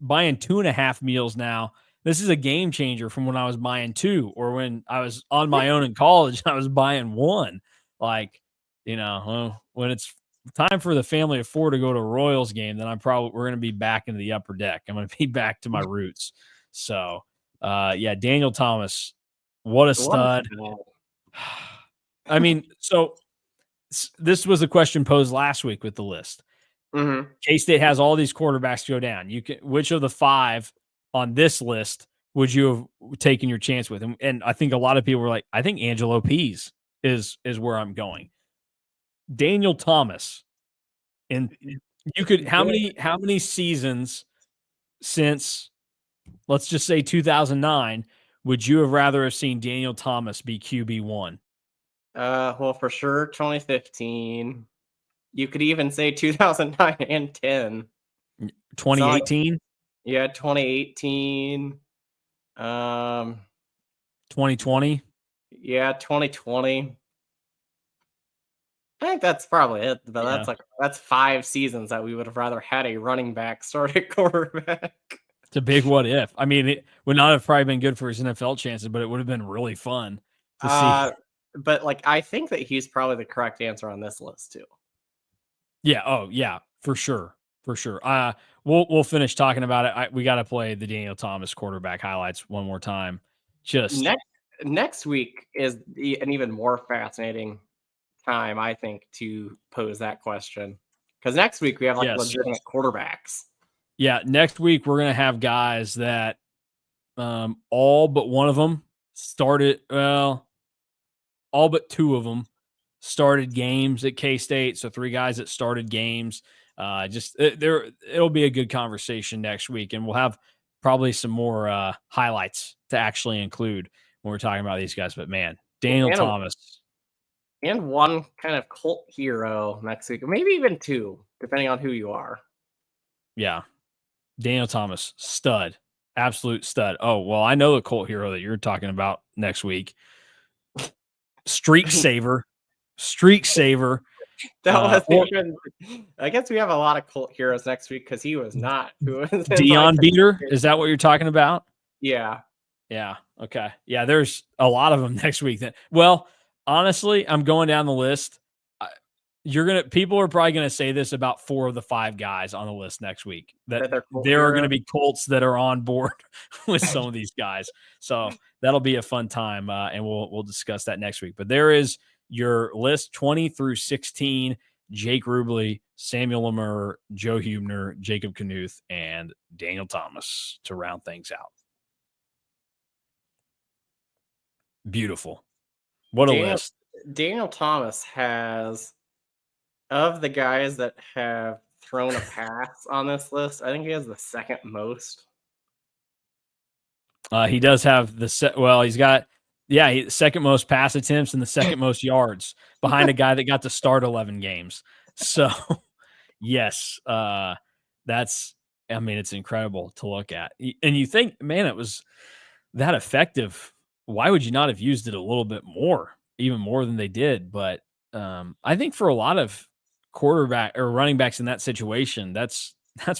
buying 2.5 meals now. this is a game changer from when I was buying 2 or when I was on my own in college and I was buying 1. Like, when it's time for the family of 4 to go to a Royals game, then we're going to be back into the upper deck. I'm going to be back to my roots. So, yeah, Daniel Thomas, what a What a stud. stud. I mean, so this was a question posed last week with the list. Mhm. K-State has all these quarterbacks go down. Which of the 5 on this list would you have taken your chance with? And I think a lot of people were like, I think Angelo Pease is where I'm going. Daniel Thomas. And you could how many seasons since, let's just say 2009, would you have rather have seen Daniel Thomas be QB1? Well, for sure, 2015. You could even say 2009 and 10. So, 2018, yeah, 2018. Um, 2020? yeah, 2020. I think that's probably it, but Yeah. that's 5 seasons that we would have rather had a running back start at quarterback. It's a big what if. I mean, it would not have probably been good for his NFL chances, but it would have been really fun to see. But, like, I think that he's probably the correct answer on this list too. Yeah. Oh, yeah. For sure. For sure. We'll finish talking about it. We got to play the Daniel Thomas quarterback highlights one more time. Just Next week is an even more fascinating time, I think, to pose that question, because next week we have like yes. legitimate quarterbacks. Yeah. Next week we're gonna have guys that all but one of them started. Well, all but 2 of them started games at K-State. So 3 guys that started games. It'll be a good conversation next week, and we'll have probably some more highlights to actually include when we're talking about these guys. But man, Daniel Thomas. And one kind of cult hero next week, or maybe even 2, depending on who you are. Yeah. Daniel Thomas, stud. Absolute stud. Oh, well, I know the cult hero that you're talking about next week. Streak saver. Streak saver. That was even. I guess we have a lot of cult heroes next week because he was not. Who was Dion Beater? Is that what you're talking about? Yeah. Yeah. Okay. Yeah, there's a lot of them next week. Then, well, honestly, I'm going down the list. People are probably gonna say this about 4 of the 5 guys on the list next week, that there are gonna be Colts that are on board with some of these guys. So that'll be a fun time, and we'll discuss that next week. But there is your list 20 through 16: Jake Rubley, Samuel Lamur, Joe Hubener, Jacob Knuth, and Daniel Thomas to round things out. Beautiful. What a list. Daniel Thomas has, of the guys that have thrown a pass on this list, I think he has the second most. He does have he's got, second most pass attempts and the second most yards behind a guy that got to start 11 games. So, yes, it's incredible to look at. And you think, man, it was that effective. Why would you not have used it a little bit more, even more than they did? But I think for a lot of quarterback or running backs in that situation, that's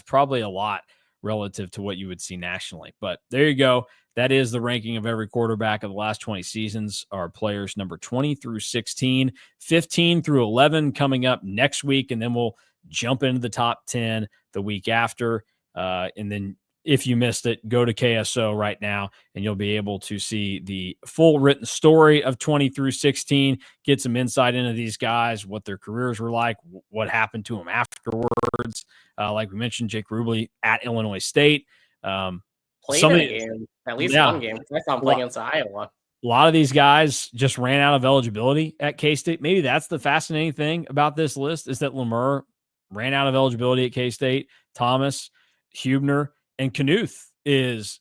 probably a lot relative to what you would see nationally. But there you go. That is the ranking of every quarterback of the last 20 seasons. Our players number 20 through 16, 15 through 11 coming up next week. And then we'll jump into the top 10 the week after. And then if you missed it, go to KSO right now and you'll be able to see the full written story of 20 through 16, get some insight into these guys, what their careers were like, what happened to them afterwards. Like we mentioned, Jake Rubley at Illinois State. Played in a game, at least one game. I saw him playing against Iowa. A lot of these guys just ran out of eligibility at K-State. Maybe that's the fascinating thing about this list, is that Lamur ran out of eligibility at K-State. Thomas, Hubener, and Knuth is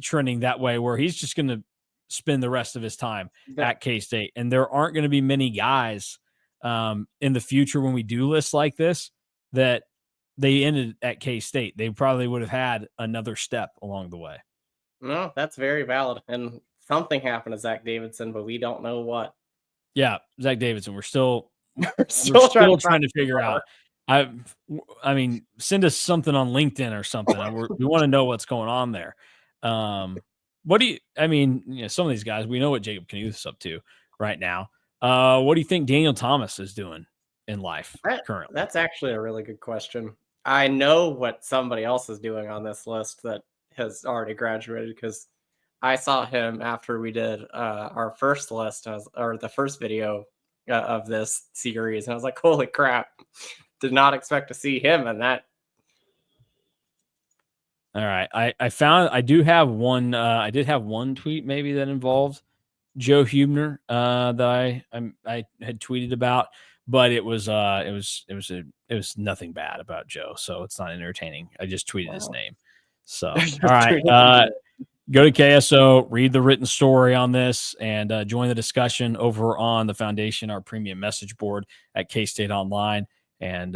trending that way, where he's just going to spend the rest of his time at K-State. And there aren't going to be many guys in the future when we do lists like this that they ended at K-State. They probably would have had another step along the way. No, that's very valid. And something happened to Zach Davidson, but we don't know what. Yeah, Zach Davidson. We're still trying to figure out. I mean, send us something on LinkedIn or something. We want to know what's going on there. What do you? I mean, some of these guys, we know what Jacob Knuth's up to right now. What do you think Daniel Thomas is doing in life currently? That's actually a really good question. I know what somebody else is doing on this list that has already graduated because I saw him after we did our first list or the first video of this series, and I was like, "Holy crap!" Did not expect to see him in that. All right, I found I do have one. I did have one tweet maybe that involved Joe Hubener that I had tweeted about, but it was nothing bad about Joe, so it's not entertaining. I just tweeted his Wow. name. So all right, go to KSO, read the written story on this, and join the discussion over on the foundation, our premium message board at K-StateOnline. And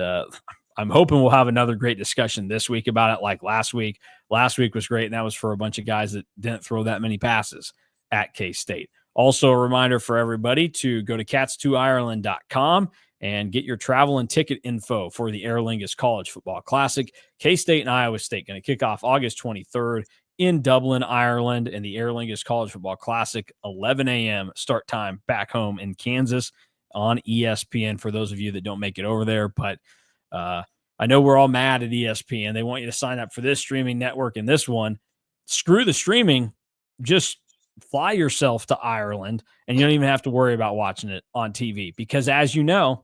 I'm hoping we'll have another great discussion this week about it, like last week. Last week was great, and that was for a bunch of guys that didn't throw that many passes at K-State. Also, a reminder for everybody to go to cats2ireland.com and get your travel and ticket info for the Aer Lingus College Football Classic. K-State and Iowa State going to kick off August 23rd in Dublin, Ireland, and the Aer Lingus College Football Classic, 11 a.m. start time back home in Kansas on ESPN for those of you that don't make it over there. But I know we're all mad at ESPN. They want you to sign up for this streaming network and this one. Screw the streaming. Just fly yourself to Ireland, and you don't even have to worry about watching it on TV. Because as you know,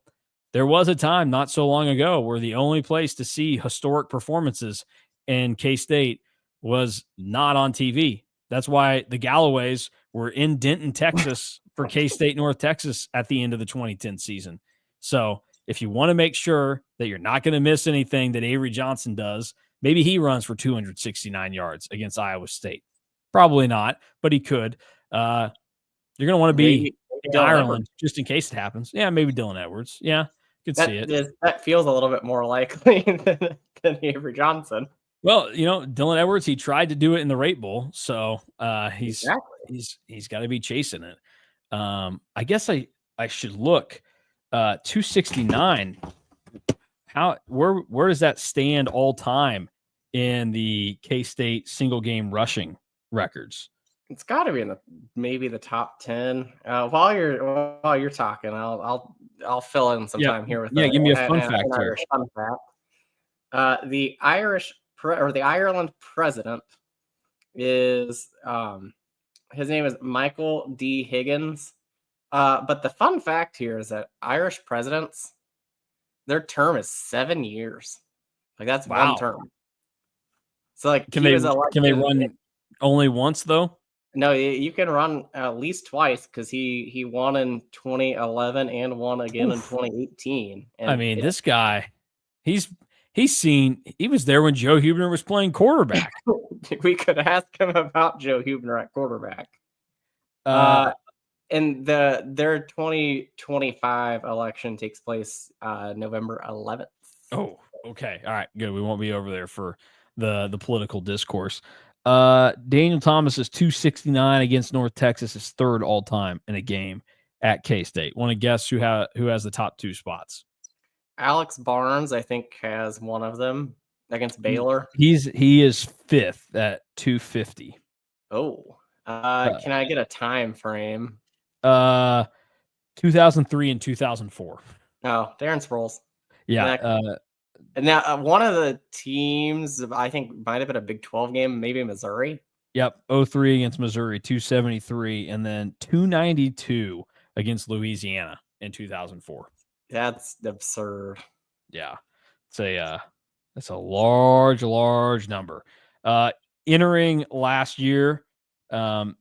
there was a time not so long ago where the only place to see historic performances in K-State was not on TV. That's why the Galloways were in Denton, Texas for K-State North Texas at the end of the 2010 season. So if you want to make sure that you're not going to miss anything that Avery Johnson does, maybe he runs for 269 yards against Iowa State. Probably not, but he could. You're going to want to be in Ireland just in case it happens. Yeah, maybe Dylan Edwards. Yeah, could see it. That feels a little bit more likely than Avery Johnson. Well, Dylan Edwards, he tried to do it in the Rate Bowl, so he's got to be chasing it. I guess I should look 269. Where does that stand all time in the K-State single game rushing records? It's got to be in maybe the top 10. While you're talking, I'll fill in some time here with give me a fun fact here. Fun fact. The Ireland president is his name is Michael D. Higgins. But the fun fact here is that Irish presidents, their term is 7 years. Like that's one term. So like, can they run only once though? No, you can run at least twice because he won in 2011 and won again in 2018. And I mean, this guy, he was there when Joe Hubener was playing quarterback. We could ask him about Joe Hubener at quarterback. And their 2025 election takes place November 11th. Oh, okay. All right, good. We won't be over there for the political discourse. Daniel Thomas is 269 against North Texas, is third all time in a game at K-State. Want to guess who has the top two spots? Alex Barnes, I think, has one of them against Baylor. He is fifth at 250. Oh, can I get a time frame? 2003 and 2004. Oh, Darren Sproles. Yeah. And now one of the teams, I think, might have been a Big 12 game, maybe Missouri. Yep, 03 against Missouri, 273, and then 292 against Louisiana in 2004. That's absurd. Yeah, it's a large number. Entering last year, let's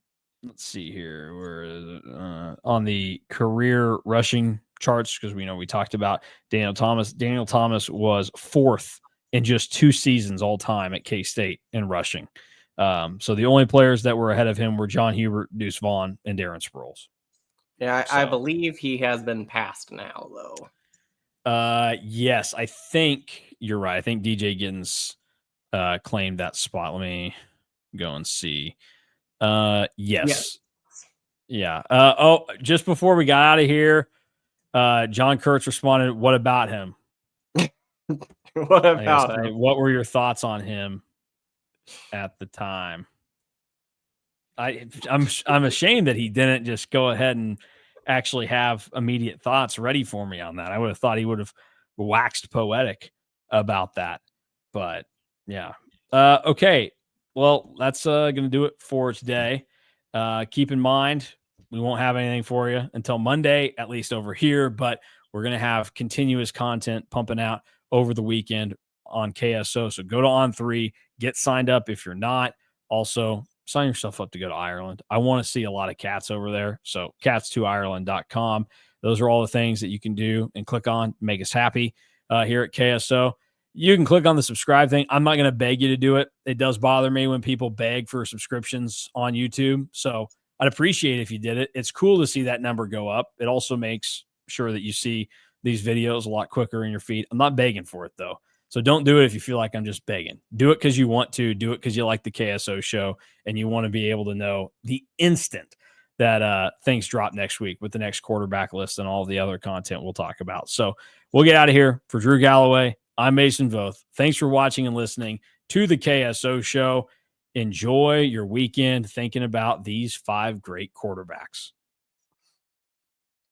see here, where is it? On the career rushing charts, because we talked about Daniel Thomas. Daniel Thomas was fourth in just 2 seasons all time at K-State in rushing. So the only players that were ahead of him were John Hubert, Deuce Vaughn, and Darren Sproles. Yeah, I believe he has been passed now, though. Yes, I think you're right. I think DJ Giddens claimed that spot. Let me go and see. Yes. Yeah. Just before we got out of here, John Kurtz responded, "What about him?" What about him? What were your thoughts on him at the time? I'm ashamed that he didn't just go ahead and actually have immediate thoughts ready for me on that. I would have thought he would have waxed poetic about that. But yeah. Okay. Well, that's going to do it for today. Keep in mind, we won't have anything for you until Monday, at least over here, but we're going to have continuous content pumping out over the weekend on KSO. So go to On3, get signed up if you're not. Also, sign yourself up to go to Ireland. I want to see a lot of cats over there. So cats2ireland.com. Those are all the things that you can do and click on, make us happy here at KSO. You can click on the subscribe thing. I'm not going to beg you to do it. It does bother me when people beg for subscriptions on YouTube. So I'd appreciate if you did it. It's cool to see that number go up. It also makes sure that you see these videos a lot quicker in your feed. I'm not begging for it though. So don't do it if you feel like I'm just begging. Do it because you want to. Do it because you like the KSO show and you want to be able to know the instant that things drop next week with the next quarterback list and all the other content we'll talk about. So we'll get out of here. For Drew Galloway, I'm Mason Voth. Thanks for watching and listening to the KSO show. Enjoy your weekend thinking about these 5 great quarterbacks.